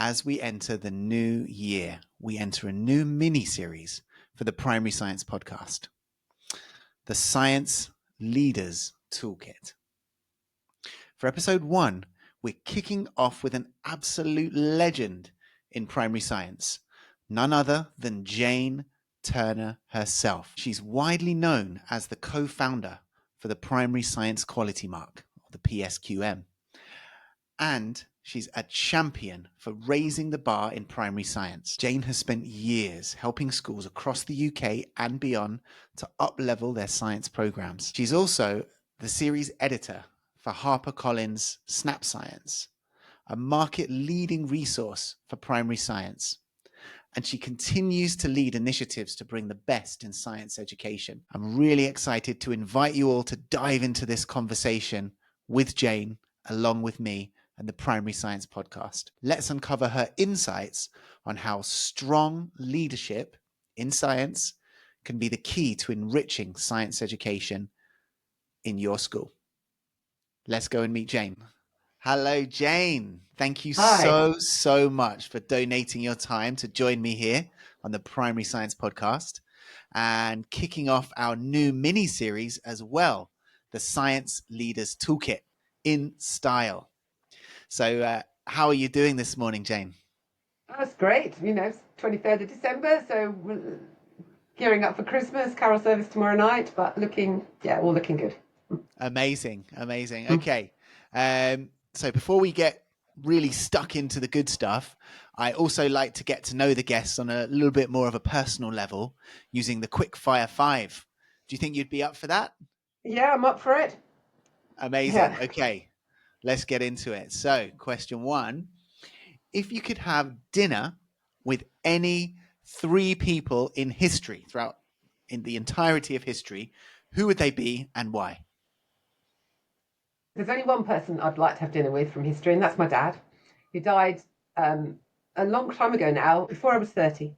As we enter the new year, we enter a new mini-series for the Primary Science Podcast, the Science Leaders Toolkit. For episode 1, we're kicking off with an absolute legend in primary science, none other than Jane Turner herself. She's widely known as the co-founder for the Primary Science Quality Mark, or the PSQM. And she's a champion for raising the bar in primary science. Jane has spent years helping schools across the UK and beyond to up-level their science programs. She's also the series editor for HarperCollins' Snap Science, a market-leading resource for primary science. And she continues to lead initiatives to bring the best in science education. I'm really excited to invite you all to dive into this conversation with Jane, along with me, and the Primary Science Podcast. Let's uncover her insights on how strong leadership in science can be the key to enriching science education in your school. Let's go and meet Jane. Hello, Jane. Thank you so much for donating your time to join me here on the Primary Science Podcast and kicking off our new mini-series as well, the Science Leaders Toolkit in Style. So how are you doing this morning, Jane? That's great. You know, it's 23rd of December, so we're gearing up for Christmas, carol service tomorrow night, but all looking good. Amazing. Okay. So before we get really stuck into the good stuff, I also like to get to know the guests on a little bit more of a personal level using the Quick Fire 5. Do you think you'd be up for that? Yeah, I'm up for it. Amazing. Yeah. Okay. Let's get into it. So, question 1. If you could have dinner with any 3 people in history in the entirety of history, who would they be and why? There's only one person I'd like to have dinner with from history, and that's my dad, who died a long time ago now, before I was 30.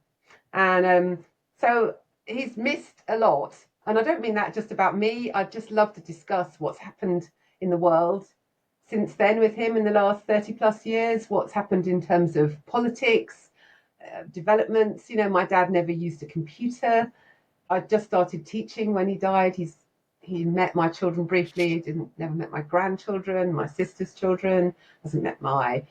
And so he's missed a lot. And I don't mean that just about me. I'd just love to discuss what's happened in the world since then with him in the last 30 plus years, what's happened in terms of politics, developments. You know, my dad never used a computer. I just started teaching when he died. He met my children briefly, never met my grandchildren, my sister's children, hasn't met my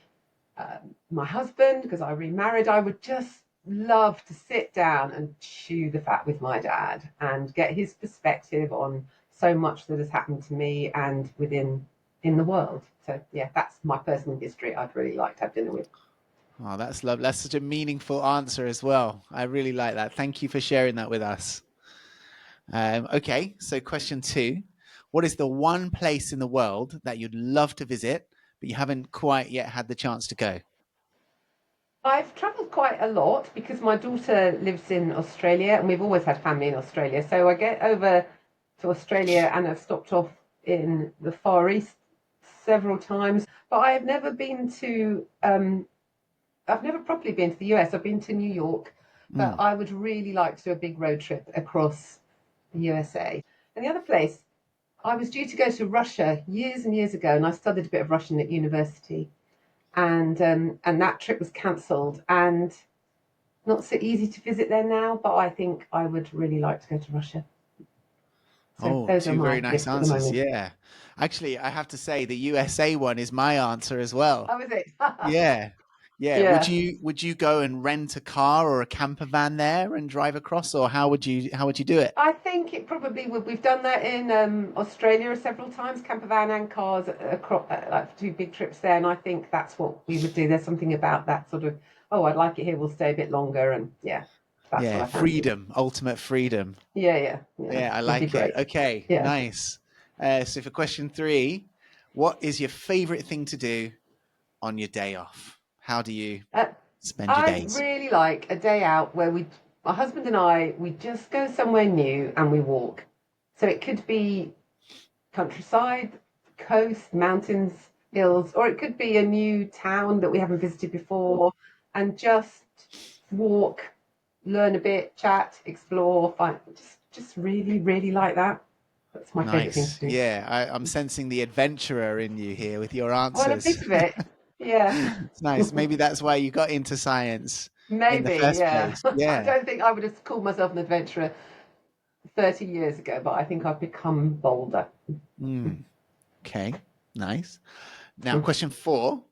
husband because I remarried. I would just love to sit down and chew the fat with my dad and get his perspective on so much that has happened to me and in the world. So yeah, that's my personal history I'd really like to have dinner with. Oh, that's lovely. That's such a meaningful answer as well. I really like that. Thank you for sharing that with us. Okay, so question 2. What is the one place in the world that you'd love to visit, but you haven't quite yet had the chance to go? I've travelled quite a lot because my daughter lives in Australia and we've always had family in Australia. So I get over to Australia and I've stopped off in the Far East several times. But I have never been to, I've never properly been to the US. I've been to New York, but I would really like to do a big road trip across the USA. And the other place, I was due to go to Russia years and years ago, and I studied a bit of Russian at university. And that trip was cancelled, and not so easy to visit there now, but I think I would really like to go to Russia. So those 2 very nice answers. Yeah. Actually, I have to say the USA one is my answer as well. Oh, is it? Yeah. Would you go and rent a car or a camper van there and drive across, or how would you do it? I think it probably would. We've done that in Australia several times, camper van and cars, across, like 2 big trips there, and I think that's what we would do. There's something about that sort of, oh, I'd like it here, we'll stay a bit longer, and yeah. That's what I freedom, ultimate freedom. Yeah, I like it. Okay, yeah. Nice. So for question 3, what is your favorite thing to do on your day off? How do you spend your days? I really like a day out where my husband and I, we just go somewhere new and we walk. So it could be countryside, coast, mountains, hills, or it could be a new town that we haven't visited before, and just walk, learn a bit, chat, explore, just really, really like that. That's my favorite thing to do. Yeah, I'm sensing the adventurer in you here with your answers. Well, a bit of it. Yeah. It's nice. Maybe that's why you got into science in the Maybe, first yeah. place. I Yeah. don't think I would have called myself an adventurer 30 years ago, but I think I've become bolder. Mm. Okay. Nice. Now, question 4.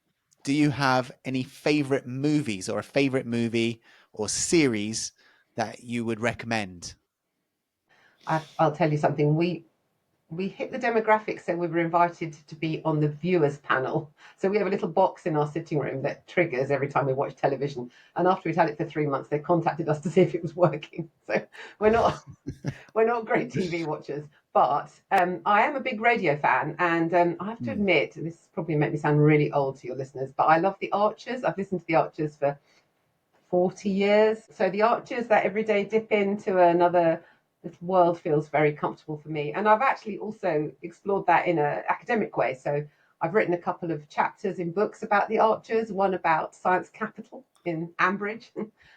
Do you have any favorite movies or a favorite movie or series that you would recommend? I'll tell you something. We hit the demographics, so we were invited to be on the viewers panel. So we have a little box in our sitting room that triggers every time we watch television. And after we'd had it for 3 months, they contacted us to see if it was working. So we're not we're not great TV watchers, but I am a big radio fan, and I have to Mm. admit, this probably make me sound really old to your listeners, but I love the Archers. I've listened to the Archers for 40 years. So the Archers, that everyday dip into another this world, feels very comfortable for me. And I've actually also explored that in an academic way. So I've written a couple of chapters in books about the Archers, one about science capital in Ambridge,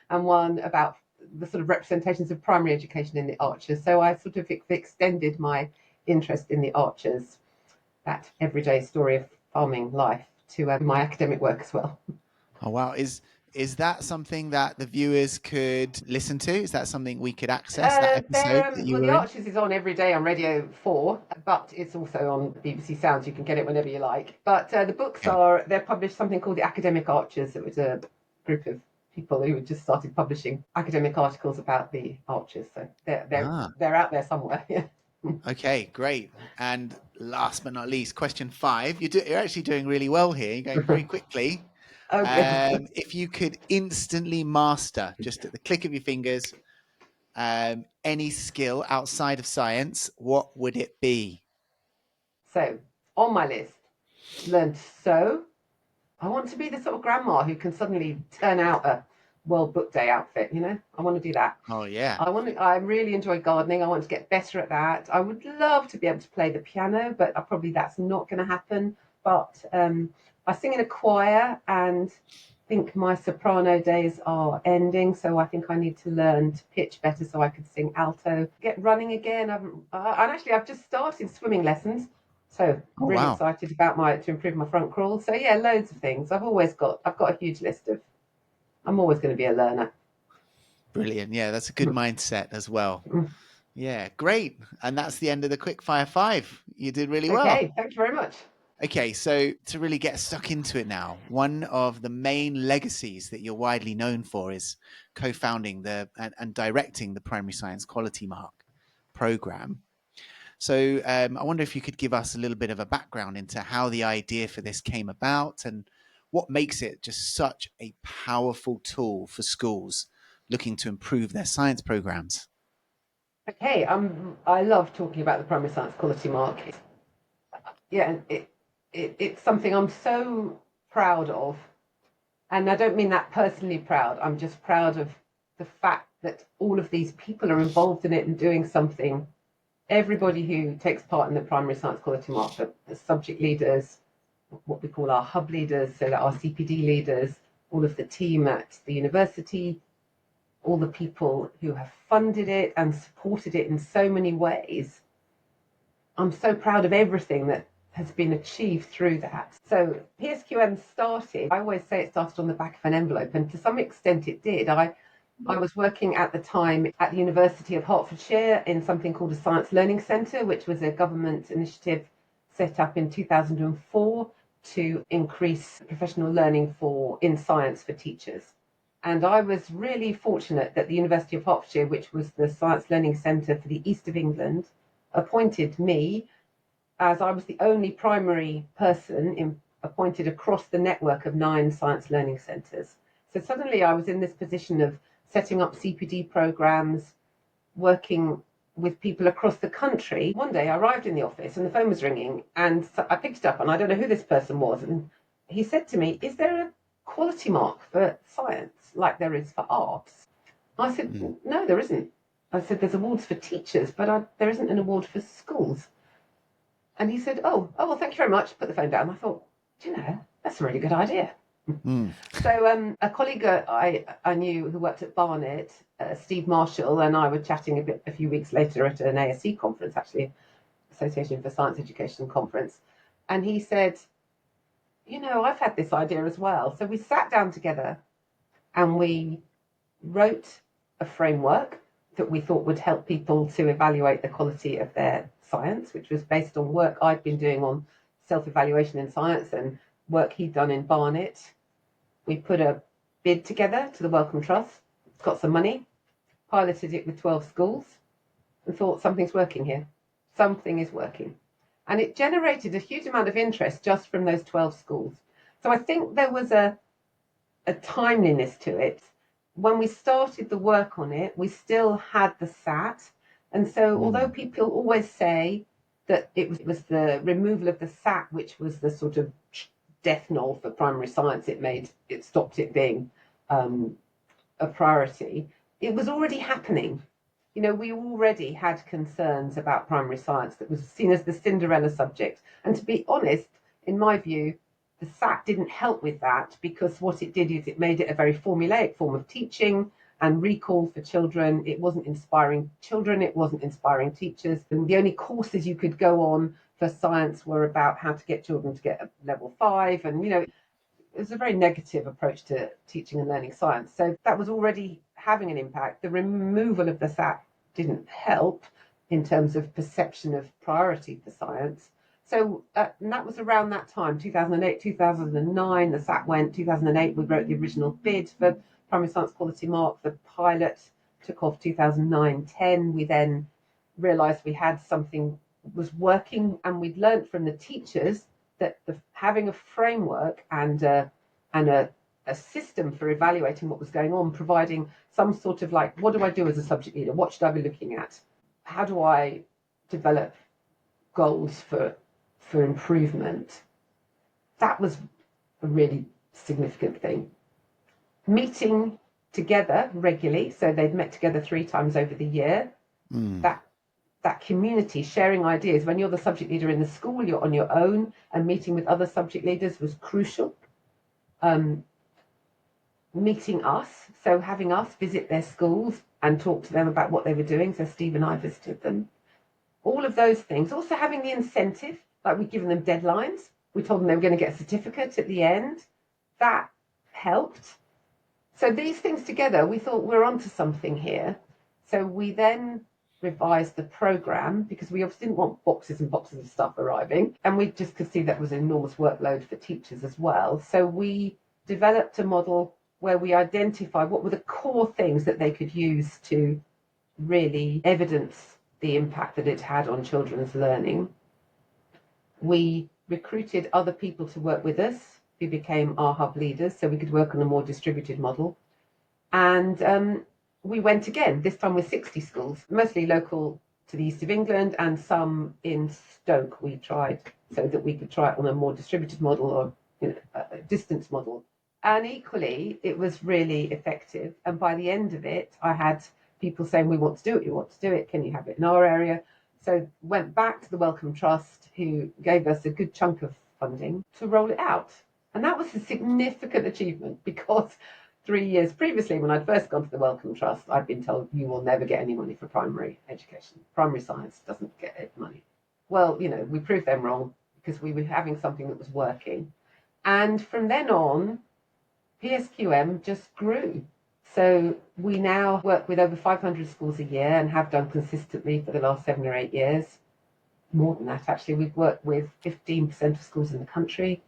and one about the sort of representations of primary education in the Archers. So I sort of extended my interest in the Archers, that everyday story of farming life, to my academic work as well. Oh wow. Is that something that the viewers could listen to? Is that something we could access, that episode that you Well, the were in? Archers is on every day on Radio 4, but it's also on BBC Sounds. You can get it whenever you like. But the books Okay. they're published something called the Academic Archers. It was a group of people who had just started publishing academic articles about the Archers. So Ah, they're out there somewhere. Yeah. okay, great. And last but not least, question 5. You're actually doing really well here. You're going very quickly. Oh, good. If you could instantly master, just at the click of your fingers, any skill outside of science, what would it be? So on my list, learn to sew. I want to be the sort of grandma who can suddenly turn out a World Book Day outfit. I want to do that. Oh yeah. I really enjoy gardening. I want to get better at that. I would love to be able to play the piano, but probably that's not going to happen. But I sing in a choir, and I think my soprano days are ending. So I think I need to learn to pitch better so I could sing alto. Get running again. I've just started swimming lessons. So Oh really wow. excited about to improve my front crawl. So yeah, loads of things. I've got a huge list of. I'm always going to be a learner. Brilliant. Yeah, that's a good mindset as well. Mm. Yeah, great. And that's the end of the quick fire 5. You did really well. Okay, thank you very much. Okay, so to really get stuck into it now, one of the main legacies that you're widely known for is co-founding and directing the Primary Science Quality Mark program. So I wonder if you could give us a little bit of a background into how the idea for this came about and what makes it just such a powerful tool for schools looking to improve their science programs. Okay, I love talking about the primary science quality mark. Yeah, it's something I'm so proud of, and I don't mean that personally proud. I'm just proud of the fact that all of these people are involved in it and doing something. Everybody who takes part in the primary science quality mark, the subject leaders, what we call our hub leaders, so that our CPD leaders, all of the team at the university, all the people who have funded it and supported it in so many ways. I'm so proud of everything that has been achieved through that. So PSQM started, I always say it started on the back of an envelope, and to some extent it did. I was working at the time at the University of Hertfordshire in something called a Science Learning Centre, which was a government initiative set up in 2004 to increase professional learning in science for teachers. And I was really fortunate that the University of Hertfordshire, which was the Science Learning Centre for the East of England, appointed me, as I was the only primary person appointed across the network of 9 science learning centres. So suddenly I was in this position of setting up CPD programs, working with people across the country. One day I arrived in the office and the phone was ringing, and so I picked it up, and I don't know who this person was. And he said to me, "Is there a quality mark for science like there is for arts?" I said, Mm. "No, there isn't." I said, "There's awards for teachers, but there isn't an award for schools." And he said, well, thank you very much." Put the phone down. I thought, that's a really good idea. Mm. So a colleague I knew who worked at Barnet, Steve Marshall, and I were chatting a few weeks later at an ASC conference, actually, Association for Science Education conference. And he said, I've had this idea as well. So we sat down together and we wrote a framework that we thought would help people to evaluate the quality of their science, which was based on work I'd been doing on self-evaluation in science and work he'd done in Barnet. We put a bid together to the Wellcome Trust, got some money, piloted it with 12 schools, and thought something's working here. Something is working. And it generated a huge amount of interest just from those 12 schools. So I think there was a timeliness to it. When we started the work on it, we still had the SAT. And so although people always say that it was the removal of the SAT, which was the sort of death knell for primary science, it stopped it being a priority, it was already happening. We already had concerns about primary science that was seen as the Cinderella subject. And to be honest, in my view, the SAT didn't help with that, because what it did is it made it a very formulaic form of teaching and recall for children. It wasn't inspiring children, it wasn't inspiring teachers. And the only courses you could go on for science were about how to get children to get a level 5. And, it was a very negative approach to teaching and learning science. So that was already having an impact. The removal of the SAT didn't help in terms of perception of priority for science. So and that was around that time, 2008, 2009, the SAT went. 2008, we wrote the original bid for primary science quality mark. The pilot took off 2009-10. We then realised we had something was working, and we'd learnt from the teachers that having a framework and a system for evaluating what was going on, providing some sort of like, what do I do as a subject leader? What should I be looking at? How do I develop goals for improvement? That was a really significant thing. Meeting together regularly, so they'd met together 3 times over the year. That community sharing ideas. When you're the subject leader in the school, you're on your own, and meeting with other subject leaders was crucial. Meeting us, so having us visit their schools and talk to them about what they were doing. So Steve and I visited them. All of those things. Also having the incentive, like we'd given them deadlines. We told them they were going to get a certificate at the end. That helped. So these things together, we thought we're onto something here. So we then revised the programme, because we obviously didn't want boxes and boxes of stuff arriving. And we just could see that was an enormous workload for teachers as well. So we developed a model where we identified what were the core things that they could use to really evidence the impact that it had on children's learning. We recruited other people to work with us who became our hub leaders, so we could work on a more distributed model. And we went again, this time with 60 schools, mostly local to the east of England, and some in Stoke we tried, so that we could try it on a more distributed model, or a distance model. And equally, it was really effective. And by the end of it, I had people saying, we want to do it, you want to do it, can you have it in our area? So went back to the Wellcome Trust, who gave us a good chunk of funding to roll it out. And that was a significant achievement, because 3 years previously, when I'd first gone to the Wellcome Trust, I'd been told, you will never get any money for primary education. Primary science doesn't get money. Well, we proved them wrong, because we were having something that was working. And from then on, PSQM just grew. So we now work with over 500 schools a year, and have done consistently for the last 7 or 8 years. More than that, actually. We've worked with 15% of schools in the country.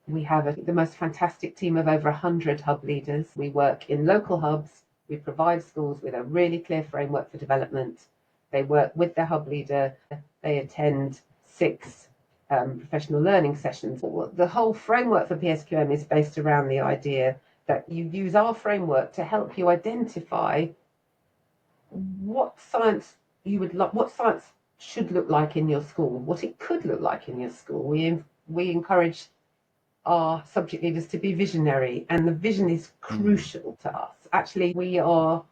We have the most fantastic team of over 100 hub leaders. We work in local hubs. We provide schools with a really clear framework for development. They work with their hub leader. They attend 6 professional learning sessions. The whole framework for PSQM is based around the idea that you use our framework to help you identify what science what science should look like in your school, what it could look like in your school. We encourage our subject leaders to be visionary, and the vision is crucial to us. Actually, we are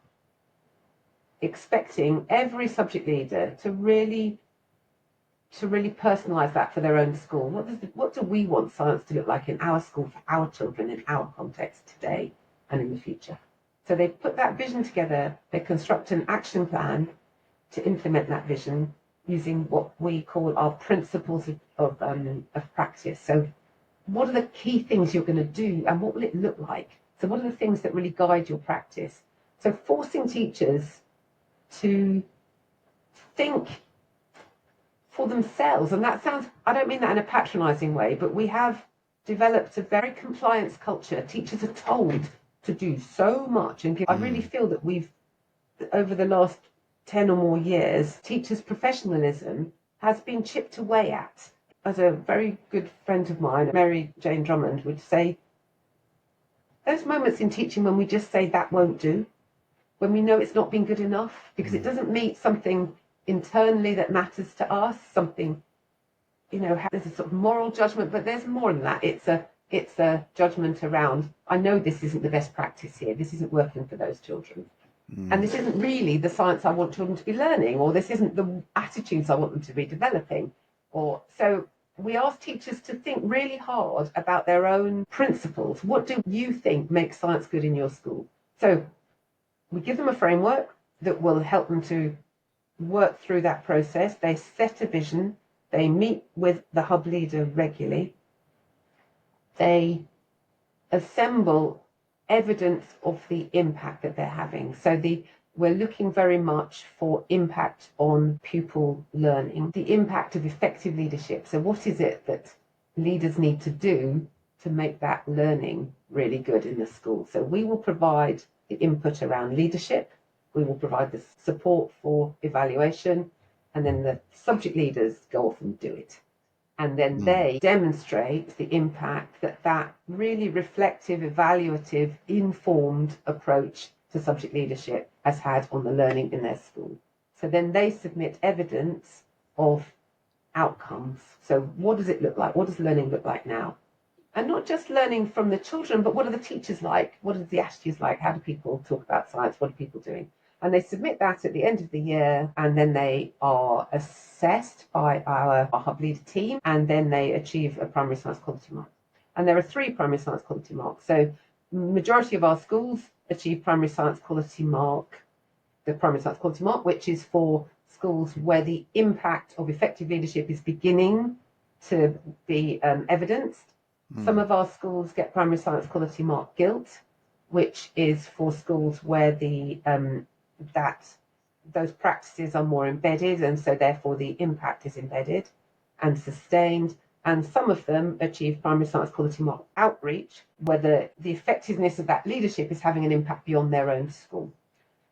expecting every subject leader to really personalise that for their own school. What do we want science to look like in our school for our children in our context today and in the future? So they put that vision together, they construct an action plan to implement that vision using what we call our principles of practice. So what are the key things you're going to do and what will it look like? So what are the things that really guide your practice? So forcing teachers to think for themselves. And that sounds, I don't mean that in a patronizing way, but we have developed a very compliance culture. Teachers are told to do so much. And I really feel that we've, over the last 10 or more years, teachers' professionalism has been chipped away at. As a very good friend of mine, Mary Jane Drummond, would say, those moments in teaching when we just say that won't do, when we know it's not been good enough, because it doesn't meet something internally that matters to us, something, there's a sort of moral judgment, but there's more than that. It's a judgment around, I know this isn't the best practice here, this isn't working for those children. And this isn't really the science I want children to be learning, or this isn't the attitudes I want them to be developing. So we ask teachers to think really hard about their own principles. What do you think makes science good in your school? So we give them a framework that will help them to work through that process. They set a vision. They meet with the hub leader regularly. They assemble evidence of the impact that they're having. So we're looking very much for impact on pupil learning, the impact of effective leadership. So what is it that leaders need to do to make that learning really good in the school? So we will provide the input around leadership, we will provide the support for evaluation, and then the subject leaders go off and do it. And then they demonstrate the impact that really reflective, evaluative, informed approach to subject leadership has had on the learning in their school. So then they submit evidence of outcomes. So what does it look like? What does learning look like now? And not just learning from the children, but what are the teachers like? What are the attitudes like? How do people talk about science? What are people doing? And they submit that at the end of the year, and then they are assessed by our hub leader team, and then they achieve a primary science quality mark. And there are 3 primary science quality marks. So majority of our schools achieve primary science quality mark, the primary science quality mark, which is for schools where the impact of effective leadership is beginning to be evidenced. Some of our schools get primary science quality mark gilt, which is for schools where those practices are more embedded, and so therefore the impact is embedded and sustained. And some of them achieve primary science quality mark outreach, where the effectiveness of that leadership is having an impact beyond their own school.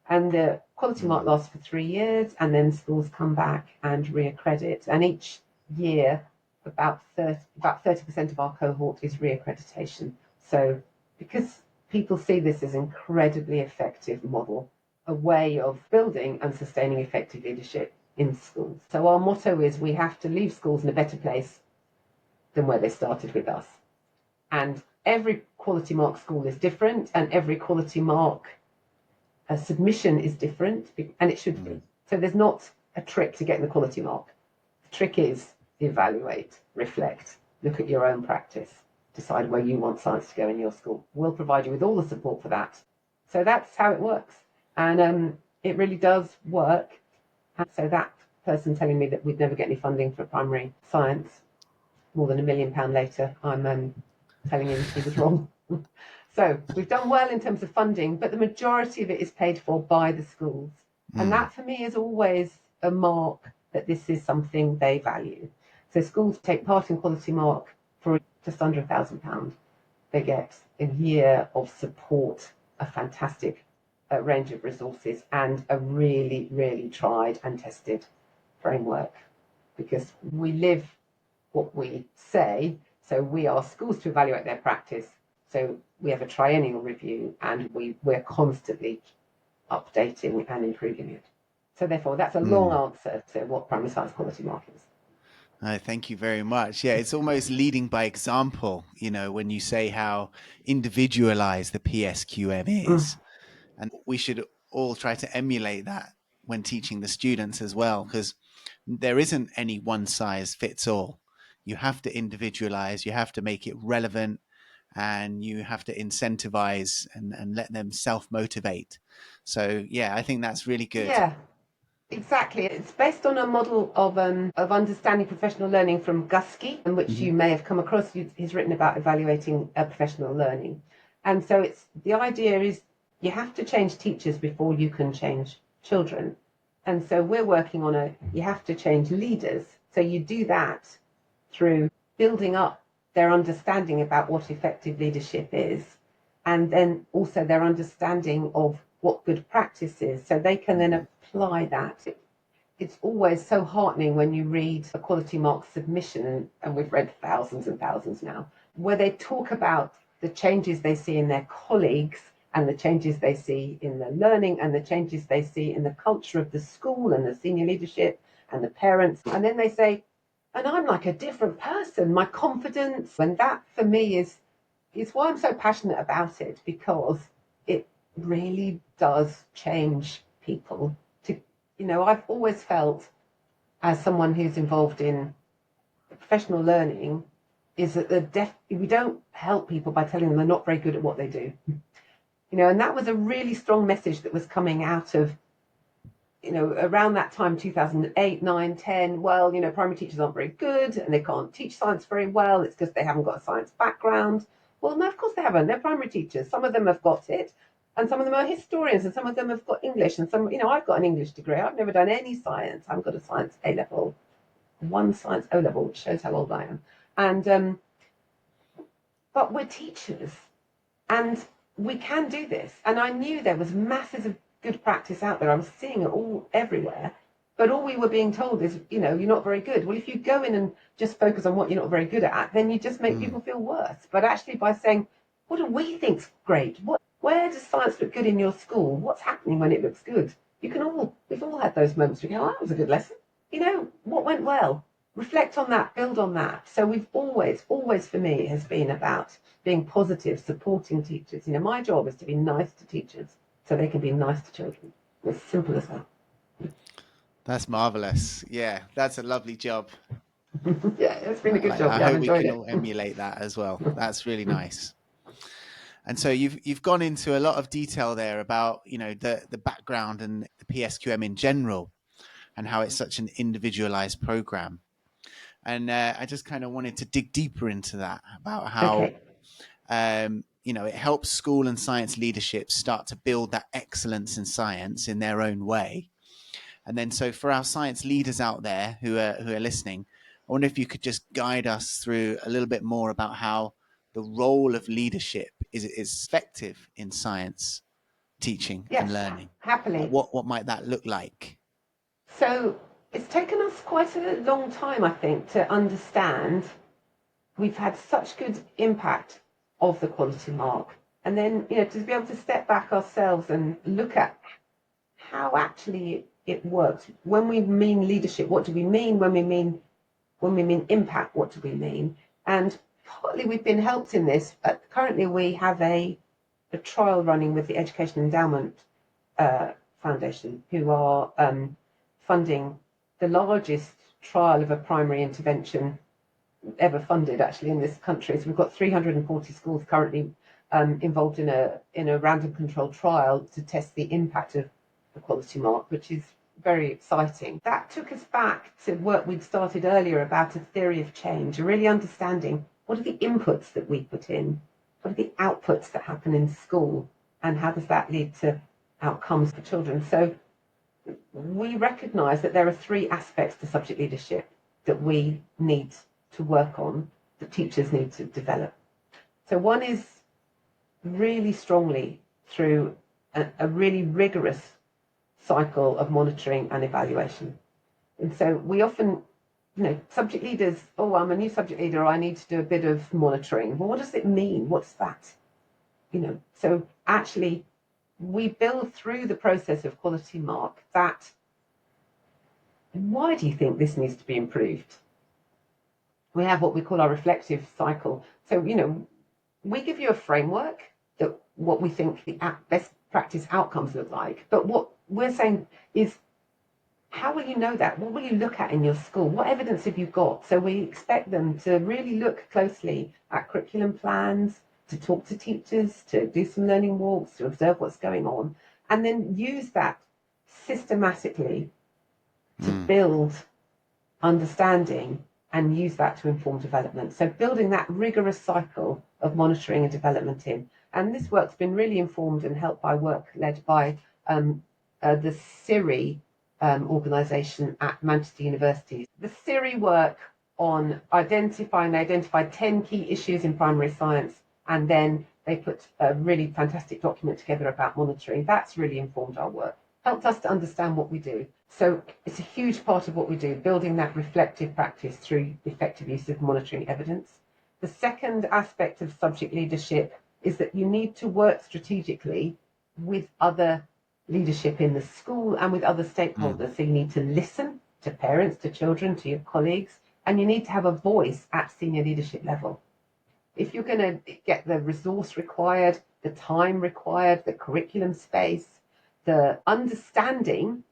And the quality mark lasts for 3 years, and then schools come back and reaccredit. And each year, about 30% of our cohort is reaccreditation. So because people see this as an incredibly effective model, a way of building and sustaining effective leadership in schools. So our motto is we have to leave schools in a better place than where they started with us. And every quality mark school is different, and every quality mark submission is different, and it should be. So there's not a trick to getting the quality mark. The trick is evaluate, reflect, look at your own practice, decide where you want science to go in your school. We'll provide you with all the support for that. So that's how it works. And it really does work. And so that person telling me that we'd never get any funding for primary science, more than £1 million later, I'm telling him he was wrong. So we've done well in terms of funding, but the majority of it is paid for by the schools. And that for me is always a mark that this is something they value. So schools take part in quality mark for just under £1,000. They get a year of support, a fantastic range of resources, and a really, really tried and tested framework, because we live what we say. So we ask schools to evaluate their practice. So we have a triennial review, and we're constantly updating and improving it. So therefore, that's a long answer to what primary science quality mark is. Thank you very much. Yeah, it's almost leading by example, when you say how individualized the PSQM is. And we should all try to emulate that when teaching the students as well, because there isn't any one size fits all. You have to individualize, you have to make it relevant, and you have to incentivize and let them self-motivate. So, yeah, I think that's really good. Yeah, Exactly. It's based on a model of understanding professional learning from Gusky, in which you may have come across. He's written about evaluating professional learning. And so the idea is you have to change teachers before you can change children. And so we're working on you have to change leaders. So you do that through building up their understanding about what effective leadership is, and then also their understanding of what good practice is, so they can then apply that. It's always so heartening when you read a quality mark submission, and we've read thousands and thousands now, where they talk about the changes they see in their colleagues and the changes they see in the learning and the changes they see in the culture of the school and the senior leadership and the parents. And then they say, and I'm like a different person, my confidence. And that for me is why I'm so passionate about it, because it really does change people. I've always felt, as someone who's involved in professional learning, is that we don't help people by telling them they're not very good at what they do. And that was a really strong message that was coming out of, around that time, 2008, 9, 10. Well, primary teachers aren't very good and they can't teach science very well. It's because they haven't got a science background. Well, no, of course they haven't. They're primary teachers. Some of them have got it, and some of them are historians, and some of them have got English, and some, I've got an English degree. I've never done any science. I've got a science A level, one science O level, which shows how old I am. And but we're teachers, and we can do this. And I knew there was masses of good practice out there. I was seeing it all everywhere. But all we were being told is, you're not very good. Well, if you go in and just focus on what you're not very good at, then you just make people feel worse. But actually, by saying, what do we think's great? Where does science look good in your school? What's happening when it looks good? We've all had those moments where we go, oh, that was a good lesson. What went well? Reflect on that, build on that. So we've always for me, has been about being positive, supporting teachers. My job is to be nice to teachers so they can be nice to children. It's simple as that. That's marvelous. Yeah, that's a lovely job. Yeah, it's been a good job. I Yeah, I've hope we enjoyed can it. all emulate that as well. That's really nice. And so you've gone into a lot of detail there about the background and the PSQM in general, and how it's such an individualized program. And I just kind of wanted to dig deeper into that, about how Okay. it helps school and science leadership start to build that excellence in science in their own way. And then, so for our science leaders out there who are listening, I wonder if you could just guide us through a little bit more about how the role of leadership is effective in science teaching Yes, and learning. happily. What might that look like? So it's taken us quite a long time, I think, to understand we've had such good impact of the quality mark. And then, to be able to step back ourselves and look at how actually it works. When we mean leadership, what do we mean? When we mean impact, what do we mean? And partly we've been helped in this. Currently, we have a trial running with the Education Endowment Foundation, who are funding the largest trial of a primary intervention ever funded, actually, in this country. So we've got 340 schools currently involved in a random controlled trial to test the impact of the quality mark, which is very exciting. That took us back to work we'd started earlier about a theory of change, really understanding what are the inputs that we put in, what are the outputs that happen in school, and how does that lead to outcomes for children. So we recognise that there are three aspects to subject leadership that we need to work on, that teachers need to develop. So one is really strongly through a really rigorous cycle of monitoring and evaluation. And so we often, subject leaders, oh, I'm a new subject leader, I need to do a bit of monitoring. Well, what does it mean? What's that? So actually we build through the process of quality mark that, why do you think this needs to be improved? We have what we call our reflective cycle. So, we give you a framework that what we think the best practice outcomes look like. But what we're saying is, how will you know that? What will you look at in your school? What evidence have you got? So we expect them to really look closely at curriculum plans, to talk to teachers, to do some learning walks, to observe what's going on, and then use that systematically to build understanding and use that to inform development. So building that rigorous cycle of monitoring and development in. And this work's been really informed and helped by work led by the SIRI organisation at Manchester University. The SIRI work on they identified 10 key issues in primary science, and then they put a really fantastic document together about monitoring. That's really informed our work, helped us to understand what we do. So it's a huge part of what we do, building that reflective practice through effective use of monitoring evidence. The second aspect of subject leadership is that you need to work strategically with other leadership in the school and with other stakeholders. So you need to listen to parents, to children, to your colleagues, and you need to have a voice at senior leadership level. If you're going to get the resource required, the time required, the curriculum space, the understanding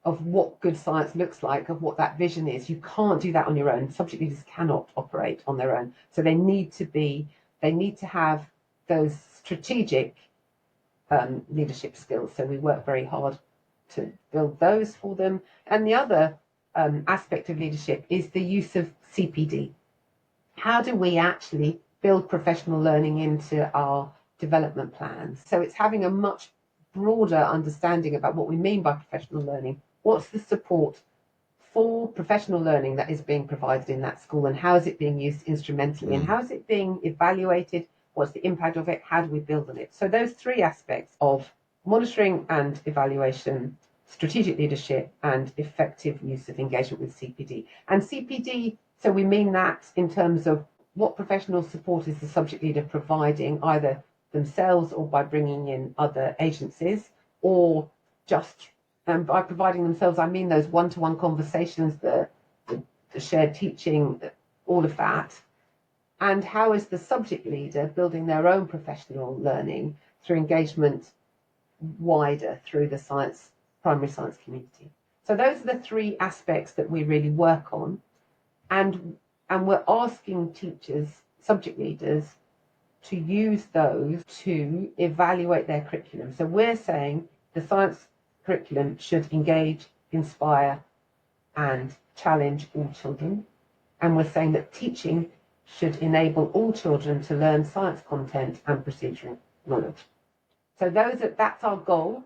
of what good science looks like, of what that vision is, you can't do that on your own. Subject leaders cannot operate on their own. So they need to have those strategic leadership skills. So we work very hard to build those for them. And the other aspect of leadership is the use of CPD. How do we actually build professional learning into our development plans? So it's having a much broader understanding about what we mean by professional learning. What's the support for professional learning that is being provided in that school, and how is it being used instrumentally, and how is it being evaluated? What's the impact of it? How do we build on it? So those three aspects of monitoring and evaluation, strategic leadership, and effective use of engagement with CPD. And CPD, so we mean that in terms of what professional support is the subject leader providing, either themselves or by bringing in other agencies, or just by providing themselves, I mean those one-to-one conversations, the shared teaching, all of that. And how is the subject leader building their own professional learning through engagement wider through the primary science community? So those are the three aspects that we really work on. And we're asking teachers, subject leaders, to use those to evaluate their curriculum. So we're saying the science curriculum should engage, inspire, and challenge all children. And we're saying that teaching should enable all children to learn science content and procedural knowledge. So that's our goal.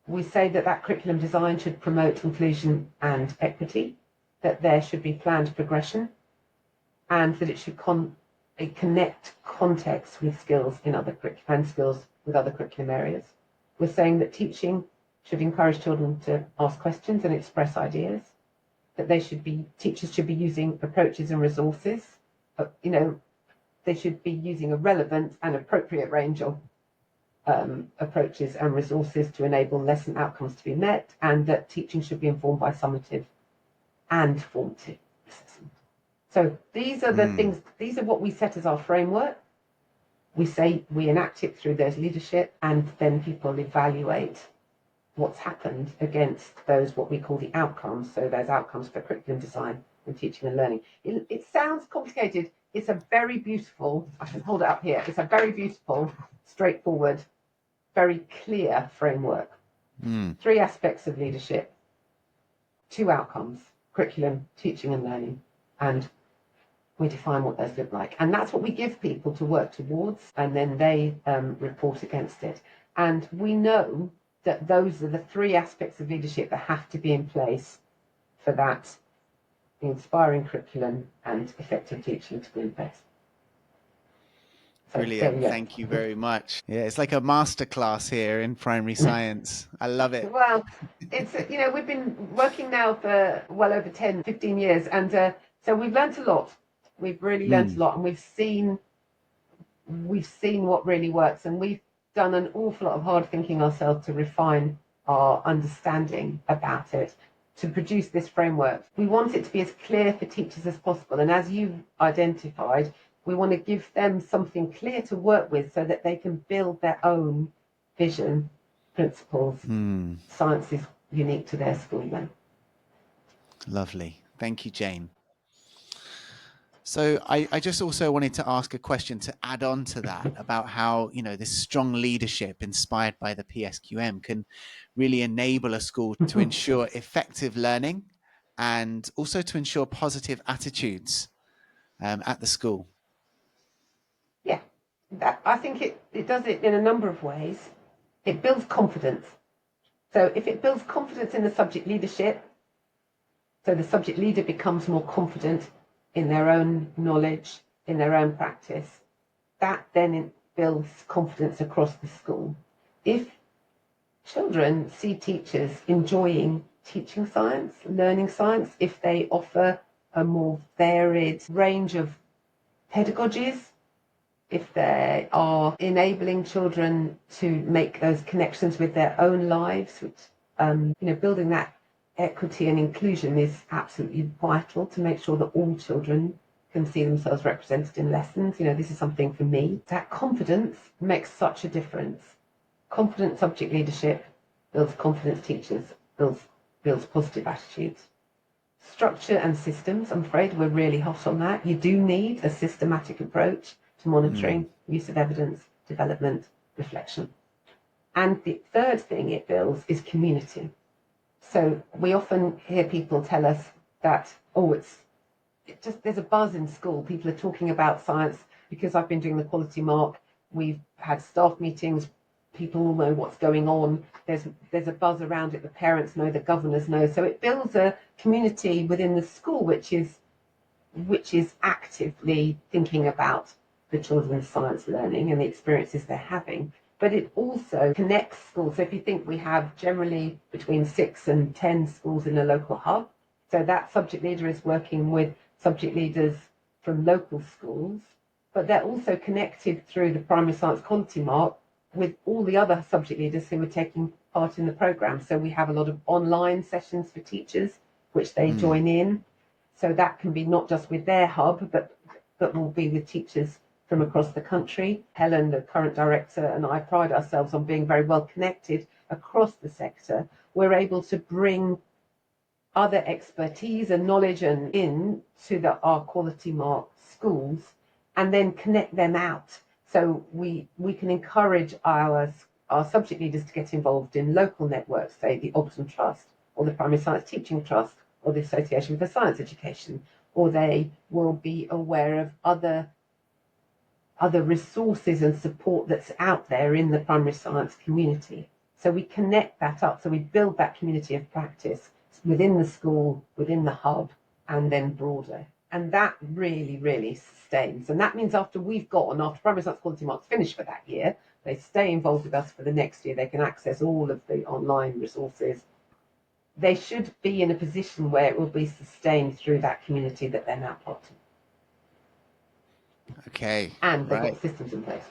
We say that curriculum design should promote inclusion and equity, that there should be planned progression, and that it should connect context with skills in other curriculum and skills with other curriculum areas. We're saying that teaching should encourage children to ask questions and express ideas, that teachers should be using approaches and resources. They should be using a relevant and appropriate range of approaches and resources to enable lesson outcomes to be met, and that teaching should be informed by summative and formative assessment. So these are the things, these are what we set as our framework. We say we enact it through those leadership, and then people evaluate what's happened against those, what we call the outcomes. So there's outcomes for curriculum design and teaching and learning. It sounds complicated. It's a very beautiful, I can hold it up here, it's a very beautiful, straightforward, very clear framework. 3 aspects of leadership, 2 outcomes, curriculum, teaching and learning, and we define what those look like. And that's what we give people to work towards, and then they report against it. And we know that those are the 3 aspects of leadership that have to be in place for that inspiring curriculum and effective teaching to be in place. Brilliant. Thank you very much. Yeah, it's like a masterclass here in primary science. I love it. Well, it's, we've been working now for well over 10, 15 years. And so we've learnt a lot. We've really learnt a lot. And we've seen what really works. And we've done an awful lot of hard thinking ourselves to refine our understanding about it, to produce this framework. We want it to be as clear for teachers as possible. And as you've identified, we want to give them something clear to work with so that they can build their own vision, principles. Science is unique to their school then. Lovely. Thank you, Jane. So I just also wanted to ask a question to add on to that about how, this strong leadership inspired by the PSQM can really enable a school to ensure effective learning and also to ensure positive attitudes at the school. Yeah, I think it does it in a number of ways. It builds confidence. So if it builds confidence in the subject leadership, so the subject leader becomes more confident in their own knowledge, in their own practice, that then builds confidence across the school. If children see teachers enjoying teaching science, learning science, if they offer a more varied range of pedagogies, if they are enabling children to make those connections with their own lives, which, building that equity and inclusion is absolutely vital to make sure that all children can see themselves represented in lessons. This is something for me. That confidence makes such a difference. Confident subject leadership builds confident teachers, builds positive attitudes. Structure and systems, I'm afraid we're really hot on that. You do need a systematic approach to monitoring, use of evidence, development, reflection. And the third thing it builds is community. So we often hear people tell us that, there's a buzz in school. People are talking about science because I've been doing the quality mark. We've had staff meetings. People all know what's going on. There's a buzz around it. The parents know, the governors know. So it builds a community within the school, which is actively thinking about the children's science learning and the experiences they're having. But it also connects schools. So if you think we have generally between 6 and 10 schools in a local hub, so that subject leader is working with subject leaders from local schools, but they're also connected through the primary science quality mark with all the other subject leaders who are taking part in the programme. So we have a lot of online sessions for teachers, which they join in. So that can be not just with their hub, but will be with teachers from across the country. Helen, the current director, and I pride ourselves on being very well connected across the sector. We're able to bring other expertise and knowledge in to our quality mark schools and then connect them out. So we can encourage our subject leaders to get involved in local networks, say the Ogden Trust or the Primary Science Teaching Trust or the Association for Science Education, or they will be aware of other resources and support that's out there in the primary science community. So we connect that up. So we build that community of practice within the school, within the hub, and then broader. And that really, really sustains. And that means after primary science quality marks finish for that year, they stay involved with us for the next year. They can access all of the online resources. They should be in a position where it will be sustained through that community that they're now part of. Okay. And they've got systems in place.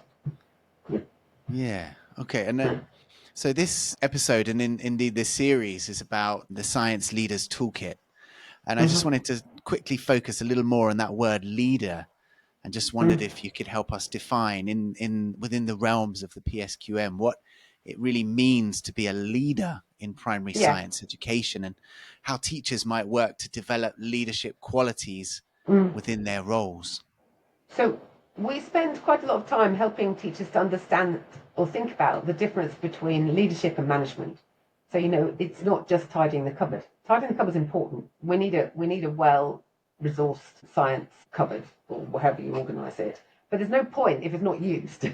Yeah. Okay. And then, so this episode and indeed this series is about the Science Leaders Toolkit. And I just wanted to quickly focus a little more on that word leader, and just wondered if you could help us define within the realms of the PSQM what it really means to be a leader in primary science education, and how teachers might work to develop leadership qualities within their roles. So we spend quite a lot of time helping teachers to understand or think about the difference between leadership and management. So, it's not just tidying the cupboard. Tidying the cupboard is important. We need a well-resourced science cupboard, or however you organise it. But there's no point if it's not used.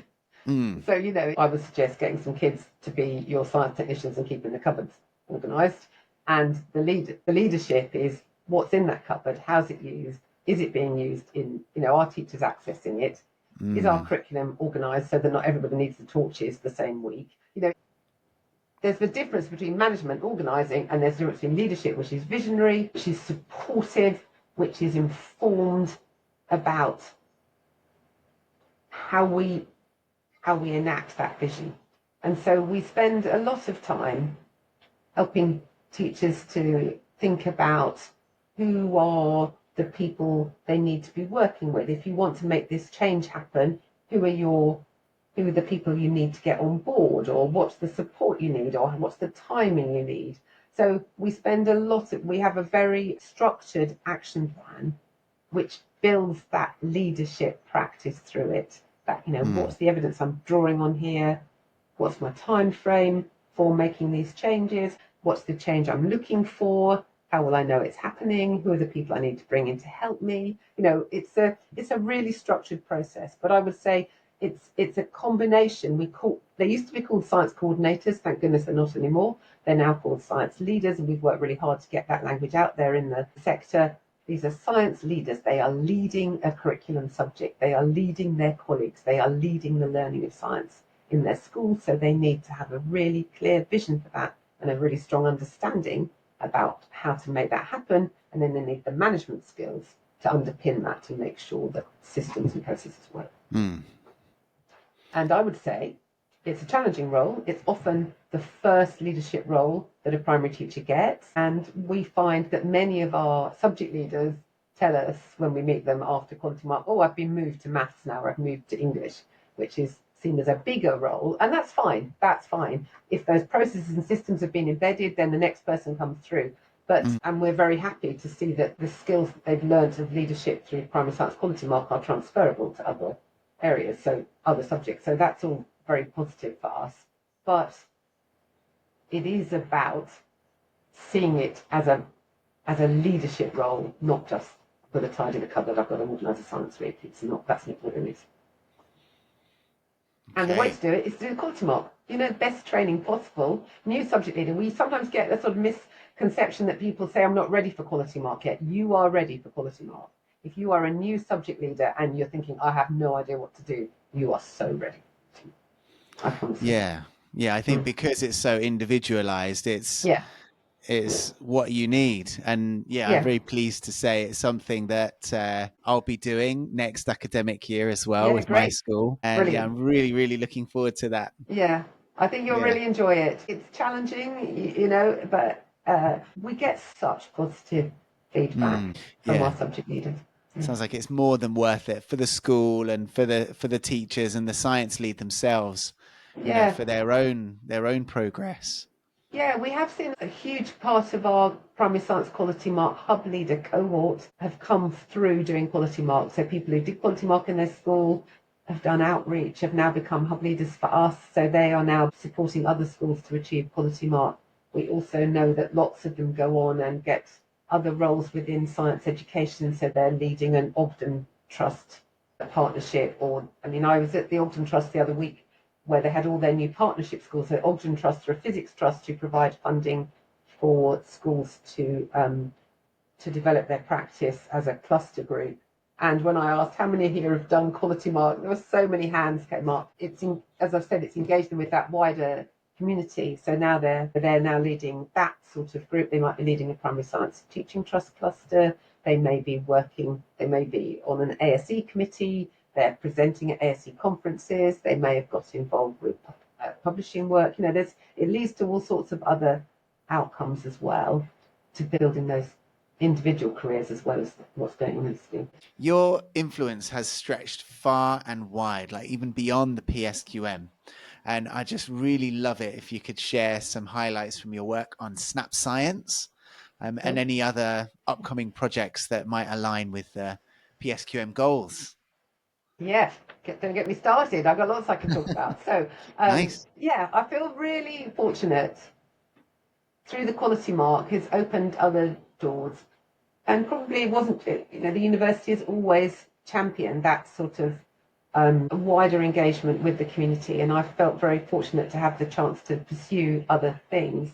So, I would suggest getting some kids to be your science technicians and keeping the cupboards organised. And the leadership is what's in that cupboard, how's it used, is it being used in, our teachers accessing it? Is our curriculum organised so that not everybody needs the torches the same week? There's the difference between management, organising, and there's the difference between leadership, which is visionary, which is supportive, which is informed about how we enact that vision. And so we spend a lot of time helping teachers to think about who are the people they need to be working with. If you want to make this change happen, who are the people you need to get on board, or what's the support you need, or what's the timing you need. So we have a very structured action plan which builds that leadership practice through it. That, what's the evidence I'm drawing on here? What's my time frame for making these changes? What's the change I'm looking for? How will I know it's happening? Who are the people I need to bring in to help me? It's a really structured process. But I would say it's a combination. They used to be called science coordinators. Thank goodness they're not anymore. They're now called science leaders, and we've worked really hard to get that language out there in the sector. These are science leaders. They are leading a curriculum subject. They are leading their colleagues. They are leading the learning of science in their schools. So they need to have a really clear vision for that and a really strong understanding about how to make that happen. And then they need the management skills to underpin that, to make sure that systems and processes work. And I would say it's a challenging role. It's often the first leadership role that a primary teacher gets. And we find that many of our subject leaders tell us when we meet them after quality mark, oh, I've been moved to maths now, or I've moved to English, which is seen as a bigger role. And that's fine. That's fine. If those processes and systems have been embedded, then the next person comes through. And we're very happy to see that the skills that they've learned of leadership through primary science quality mark are transferable to other areas, so other subjects. So that's all very positive for us. But it is about seeing it as a leadership role, not just put a tidy in a cupboard, I've got to organise a science week. That's not what it is. And the way to do it is to do the quality mark. Best training possible. New subject leader. We sometimes get a sort of misconception that people say, I'm not ready for quality mark yet. You are ready for quality mark. If you are a new subject leader and you're thinking, I have no idea what to do, you are so ready. I promise you. Yeah. I think because it's so individualized, it's what you need. And I'm very pleased to say it's something that I'll be doing next academic year as well with my school. And Brilliant. I'm really, really looking forward to that. Yeah, I think you'll really enjoy it. It's challenging, but we get such positive feedback from our subject leaders. Sounds like it's more than worth it for the school and for the teachers and the science lead themselves, for their own progress. Yeah, we have seen a huge part of our primary science quality mark hub leader cohort have come through doing quality mark. So people who did quality mark in their school have done outreach, have now become hub leaders for us. So they are now supporting other schools to achieve quality mark. We also know that lots of them go on and get other roles within science education. So they're leading an Ogden Trust partnership, I was at the Ogden Trust the other week where they had all their new partnership schools. So Ogden Trust are a physics trust to provide funding for schools to develop their practice as a cluster group. And when I asked how many here have done quality mark, there were so many hands came up. As I've said, it's engaged them with that wider community. So now they're now leading that sort of group. They might be leading a primary science teaching trust cluster. They may be on an ASE committee. They're presenting at ASE conferences. They may have got involved with publishing work. It leads to all sorts of other outcomes as well, to building those individual careers as well as what's going on in the school. Your influence has stretched far and wide, like even beyond the PSQM. And I just really love it if you could share some highlights from your work on Snap Science and any other upcoming projects that might align with the PSQM goals. Yeah, don't get me started. I've got lots I can talk about. So, nice. Yeah, I feel really fortunate through the quality mark has opened other doors. And probably it wasn't, the university has always championed that sort of wider engagement with the community. And I felt very fortunate to have the chance to pursue other things.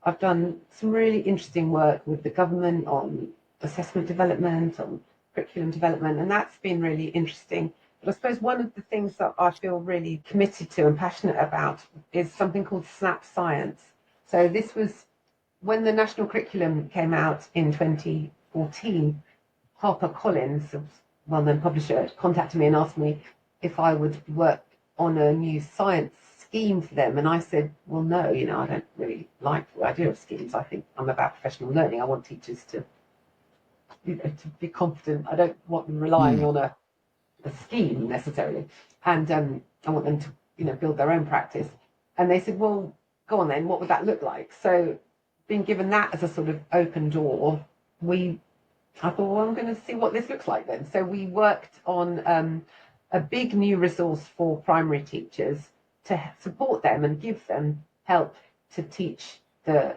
I've done some really interesting work with the government on assessment development, on curriculum development, and that's been really interesting. But I suppose one of the things that I feel really committed to and passionate about is something called Snap Science. So this was when the national curriculum came out in 2014, HarperCollins, a well-known publisher, contacted me and asked me if I would work on a new science scheme for them. And I said, well, no, I don't really like the idea of schemes. I think I'm about professional learning. I want teachers to be confident. I don't want them relying on a scheme necessarily. And I want them to, build their own practice. And they said, well, go on then, what would that look like? So being given that as a sort of open door, we I thought, well, I'm going to see what this looks like then. So we worked on a big new resource for primary teachers to support them and give them help to teach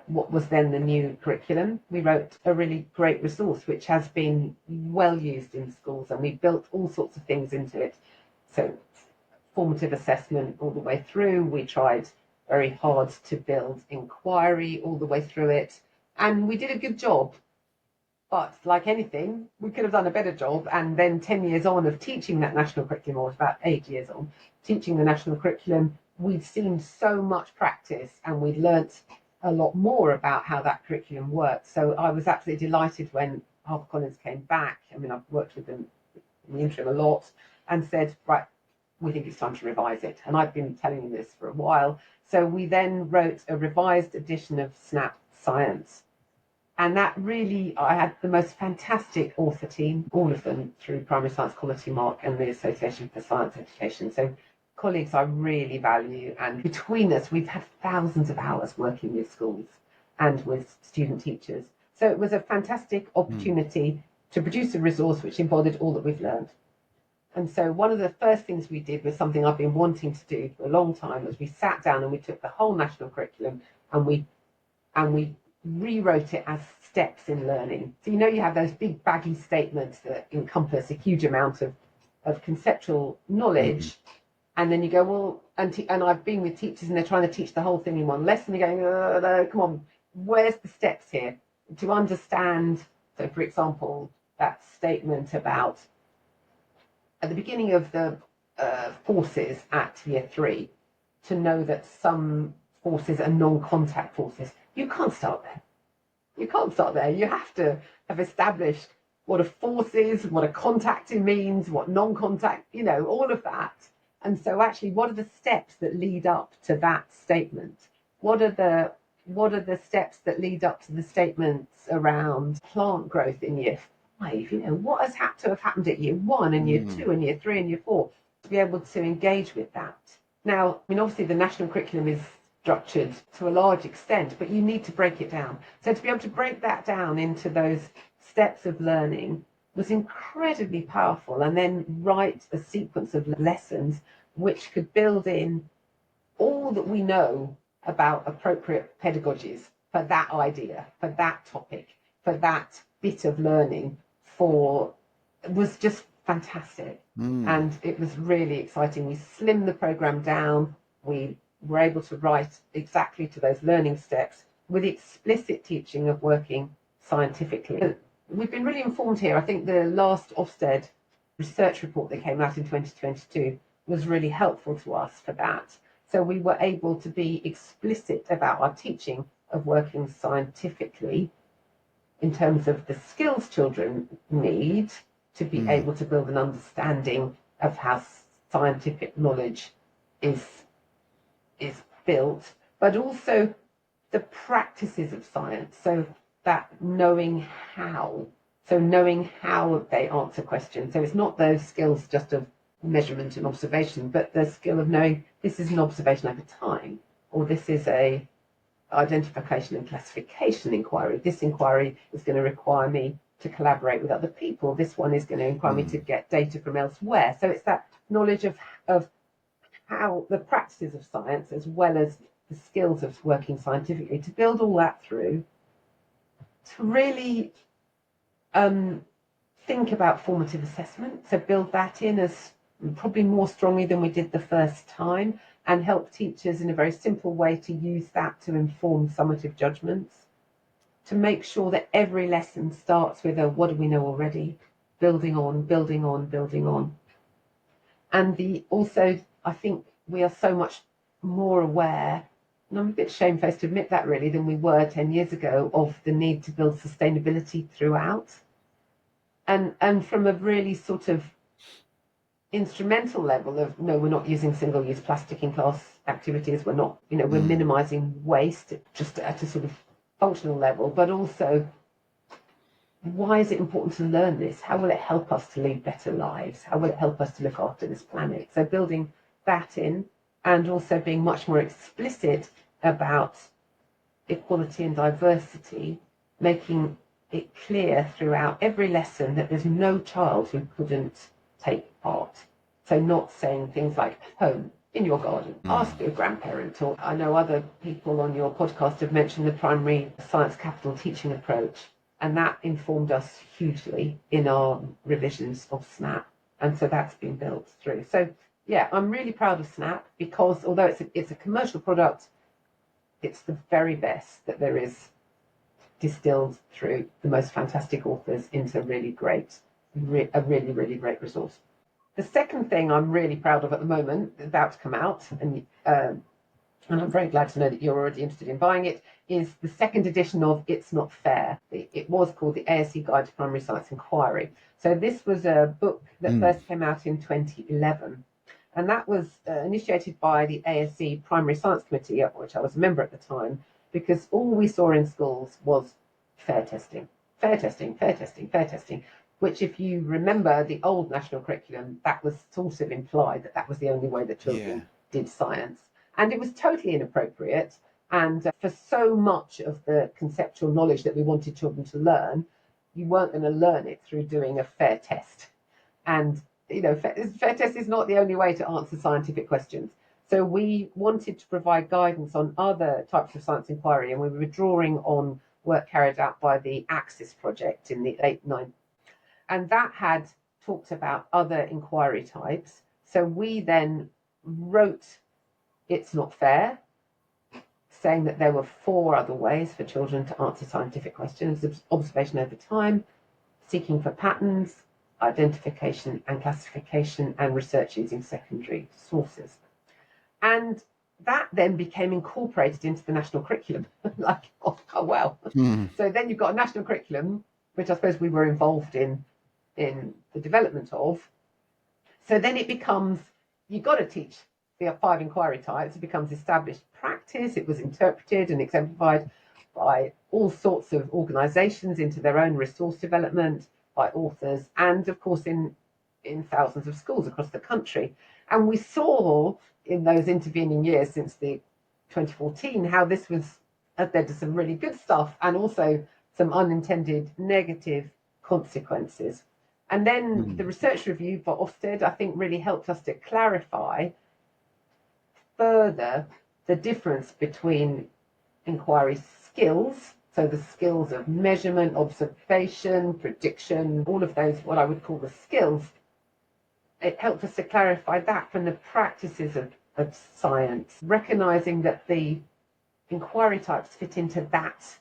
what was then the new curriculum. We wrote a really great resource which has been well used in schools, and we built all sorts of things into it. So formative assessment all the way through. We tried very hard to build inquiry all the way through it, and we did a good job. But like anything, we could have done a better job. And then 10 years on of teaching that national curriculum, or about 8 years on, teaching the national curriculum, we'd seen so much practice and we'd learnt a lot more about how that curriculum worked. So I was absolutely delighted when HarperCollins came back. I mean, I've worked with them in the interim a lot, and said, right, we think it's time to revise it. And I've been telling them this for a while. So we then wrote a revised edition of Snap Science. And that really, I had the most fantastic author team, all of them through Primary Science Quality Mark and the Association for Science Education. So colleagues I really value. And between us, we've had thousands of hours working with schools and with student teachers. So it was a fantastic opportunity to produce a resource which embodied all that we've learned. And so one of the first things we did was something I've been wanting to do for a long time, was we sat down and we took the whole national curriculum and we rewrote it as steps in learning. So you have those big baggy statements that encompass a huge amount of conceptual knowledge. And then you go, well, and I've been with teachers and they're trying to teach the whole thing in one lesson. They're going, no, come on, where's the steps here? To understand, so for example, that statement about at the beginning of the forces at year 3, to know that some forces are non-contact forces. You can't start there. You can't start there. You have to have established what a force is, what a contacting means, what non-contact, all of that. And so actually, what are the steps that lead up to that statement? What are the steps that lead up to the statements around plant growth in year 5? What has had to have happened at year 1 and year 2 and year 3 and year 4 to be able to engage with that? Now, obviously the national curriculum is structured to a large extent, but you need to break it down. So to be able to break that down into those steps of learning was incredibly powerful, and then write a sequence of lessons which could build in all that we know about appropriate pedagogies for that idea, for that topic, for that bit of learning, was just fantastic. And it was really exciting. We slimmed the programme down. We were able to write exactly to those learning steps with explicit teaching of working scientifically. We've been really informed here. I think the last Ofsted research report that came out in 2022 was really helpful to us for that. So we were able to be explicit about our teaching of working scientifically in terms of the skills children need to be able to build an understanding of how scientific knowledge is built, but also the practices of science. So that knowing how they answer questions. So it's not those skills just of measurement and observation, but the skill of knowing this is an observation over time, or this is a identification and classification inquiry. This inquiry is going to require me to collaborate with other people. This one is going to require me to get data from elsewhere. So it's that knowledge of how the practices of science, as well as the skills of working scientifically, to build all that through, to really think about formative assessment, so build that in as probably more strongly than we did the first time, and help teachers in a very simple way to use that to inform summative judgments, to make sure that every lesson starts with a what do we know already, building on, building on, building on. And also, I think we are so much more aware, and I'm a bit shamefaced to admit that really, than we were 10 years ago, of the need to build sustainability throughout. And from a really sort of instrumental level of, no, we're not using single-use plastic in class activities, we're not, we're minimizing waste just at a sort of functional level, but also, why is it important to learn this? How will it help us to lead better lives? How will it help us to look after this planet? So building that in, and also being much more explicit about equality and diversity, making it clear throughout every lesson that there's no child who couldn't take part. So not saying things like home, in your garden, ask your grandparent, or I know other people on your podcast have mentioned the primary science capital teaching approach, and that informed us hugely in our revisions of SNAP. And so that's been built through. So yeah, I'm really proud of SNAP because although it's a commercial product, it's the very best that there is, distilled through the most fantastic authors into a really, really great resource. The second thing I'm really proud of at the moment, about to come out, and I'm very glad to know that you're already interested in buying it, is the second edition of It's Not Fair. It was called the ASC Guide to Primary Science Inquiry. So this was a book that first came out in 2011. And that was initiated by the ASC Primary Science Committee, of which I was a member at the time, because all we saw in schools was fair testing, which, if you remember the old national curriculum, that was sort of implied that that was the only way that children did science. And it was totally inappropriate. And for so much of the conceptual knowledge that we wanted children to learn, you weren't going to learn it through doing a fair test. And fair test is not the only way to answer scientific questions. So we wanted to provide guidance on other types of science inquiry, and we were drawing on work carried out by the Axis project in the late 90s. And that had talked about other inquiry types. So we then wrote It's Not Fair, saying that there were 4 other ways for children to answer scientific questions: observation over time, seeking for patterns, identification and classification, and research using secondary sources. And that then became incorporated into the national curriculum. Like, oh well. So then you've got a national curriculum, which I suppose we were involved in the development of. So then it becomes, you've got to teach the 5 inquiry types. It becomes established practice. It was interpreted and exemplified by all sorts of organisations into their own resource development, by authors, and of course in thousands of schools across the country. And we saw in those intervening years since the 2014 how this was led to some really good stuff and also some unintended negative consequences. And then the research review for Ofsted, I think, really helped us to clarify further the difference between inquiry skills, so the skills of measurement, observation, prediction, all of those, what I would call the skills. It helped us to clarify that from the practices of science, recognizing that the inquiry types fit into that